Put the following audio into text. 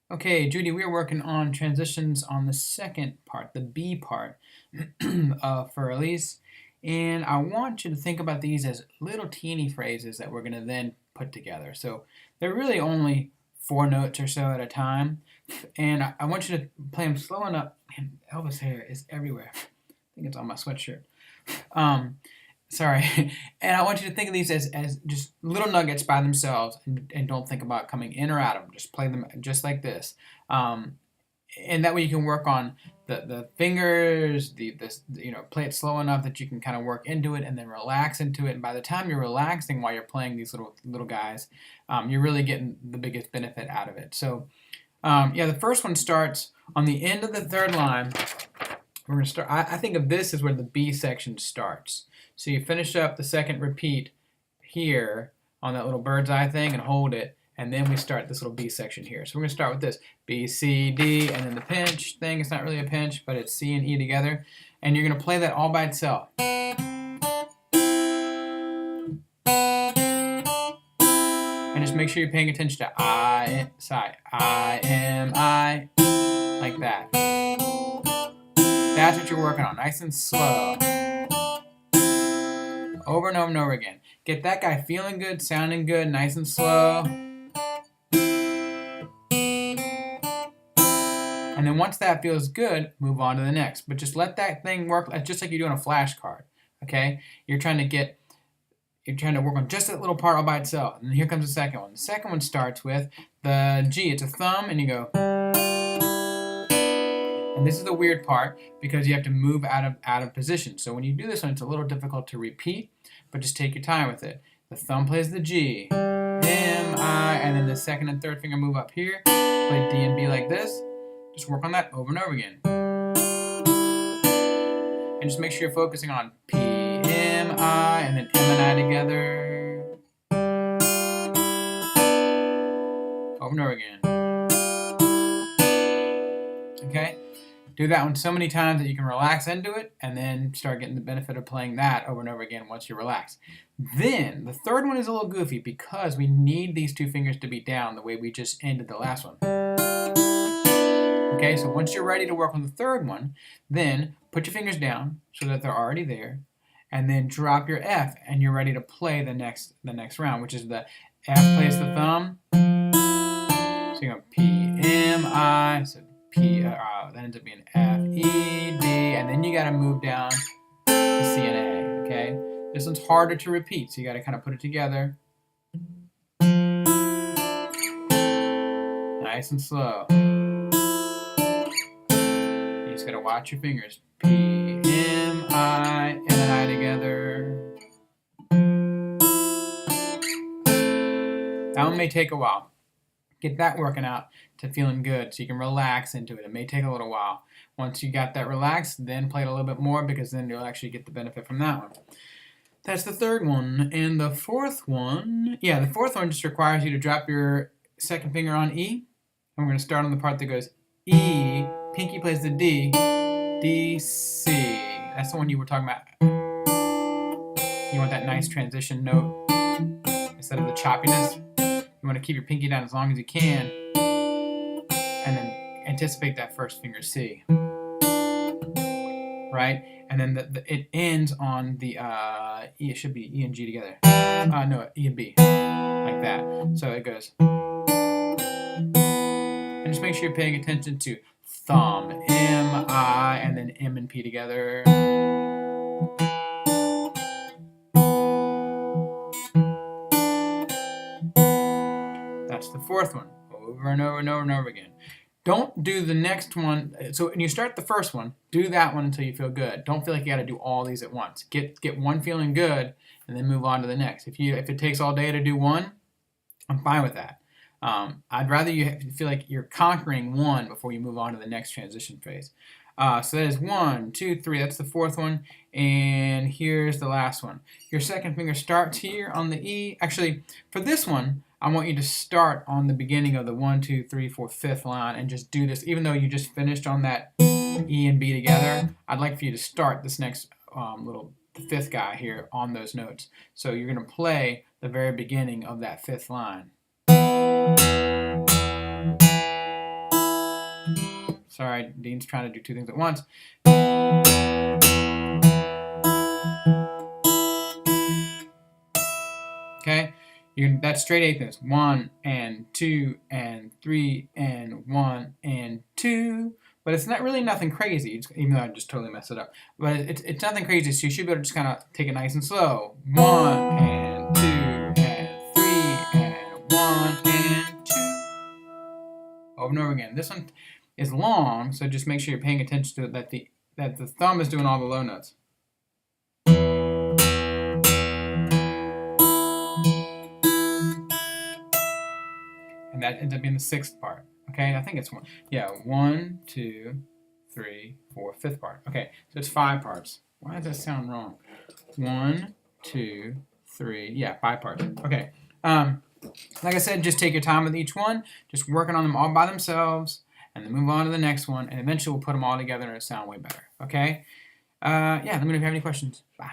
Okay, Judy, we are working on transitions on the second part, the B part for Elise. And I want you to think about these as little teeny phrases that we're going to then put together. So they're really only 4 notes or so at a time. And I want you to play them slow enough. Man, Elvis hair is everywhere. I think it's on my sweatshirt. Um, Sorry. And I want you to think of these as just little nuggets by themselves and don't think about coming in or out of them. Just play them just like this. Um, and that way you can work on the fingers, play it slow enough that you can kind of work into it and then relax into it. And by the time you're relaxing while you're playing these little guys, you're really getting the biggest benefit out of it. So, yeah, the first one starts on the end of the third line. We're going to start. I think of this as where the B section starts. So you finish up the second repeat here on that little bird's eye thing and hold it, and then we start this little B section here. So we're going to start with this B, C, D, and then the pinch thing. It's not really a pinch, but it's C and E together. And you're going to play that all by itself. And just make sure you're paying attention to I, M, I, like that. That's what you're working on, nice and slow. Over and over and over again. Get that guy feeling good, sounding good, nice and slow. And then once that feels good, move on to the next. But just let that thing work just like you do on a flashcard. Okay? You're trying to work on just that little part all by itself. And here comes the second one. The second one starts with the G. It's a thumb, and you go. And this is the weird part because you have to move out of position. So when you do this one, it's a little difficult to repeat, but just take your time with it. The thumb plays the G, M, I, and then the second and third finger move up here. Play D and B like this. Just work on that over and over again. And just make sure you're focusing on P, M, I, and then M and I together. Over and over again. Okay? Do that one so many times that you can relax into it and then start getting the benefit of playing that over and over again once you relax. Then, the third one is a little goofy because we need these two fingers to be down the way we just ended the last one. Okay, so once you're ready to work on the third one, then put your fingers down so that they're already there, and then drop your F and you're ready to play the next round, which is the F plays the thumb. So you go P, M, I, so P, that ends up being F, E, D, and then you got to move down to C and A, okay? This one's harder to repeat, so you got to kind of put it together. Nice and slow. You just got to watch your fingers. P, M, I, M and I together. That one may take a while. Get that working out to feeling good so you can relax into it. It may take a little while. Once you got that relaxed, then play it a little bit more because then you'll actually get the benefit from that one. That's the third one. And the fourth one, the fourth one just requires you to drop your second finger on E. And we're going to start on the part that goes E, pinky plays the D, D, C. That's the one you were talking about. You want that nice transition note instead of the choppiness. You want to keep your pinky down as long as you can, and then anticipate that first finger C, right? And then it ends on the E. It should be E and G together. No, E and B, like that. So it goes, and just make sure you're paying attention to thumb, M, I, and then M and P together. That's the fourth one, over and over and over and over again. Don't do the next one. So when you start the first one, do that one until you feel good. Don't feel like you got to do all these at once. Get one feeling good, and then move on to the next. If it takes all day to do one, I'm fine with that. I'd rather you feel like you're conquering one before you move on to the next transition phase. So that is 1, 2, 3. That's the fourth one. And here's the last one. Your second finger starts here on the E. Actually, for this one, I want you to start on the beginning of the 1, 2, 3, 4, 5th line and just do this. Even though you just finished on that E and B together, I'd like for you to start this next the fifth guy here on those notes. So you're going to play the very beginning of that 5th line. Sorry, Dean's trying to do two things at once. Okay, that's straight eighth notes. 1 and 2 and 3 and 1 and 2. But it's not really nothing crazy, even though I just totally messed it up. But it's nothing crazy, so you should be able to just kind of take it nice and slow. 1 and 2 and 3 and 1 and 2. Over and over again. This one is long, so just make sure you're paying attention to it, that the thumb is doing all the low notes. And that ends up being the sixth part. Okay, I think it's one. Yeah, 1, 2, 3, 4, fifth part. Okay, so it's 5 parts. Why does that sound wrong? 1, 2, 3. Yeah, 5 parts. Okay. Like I said, just take your time with each one. Just working on them all by themselves, and then move on to the next one, and eventually we'll put them all together and it'll sound way better. Okay. Yeah. Let me know if you have any questions. Bye.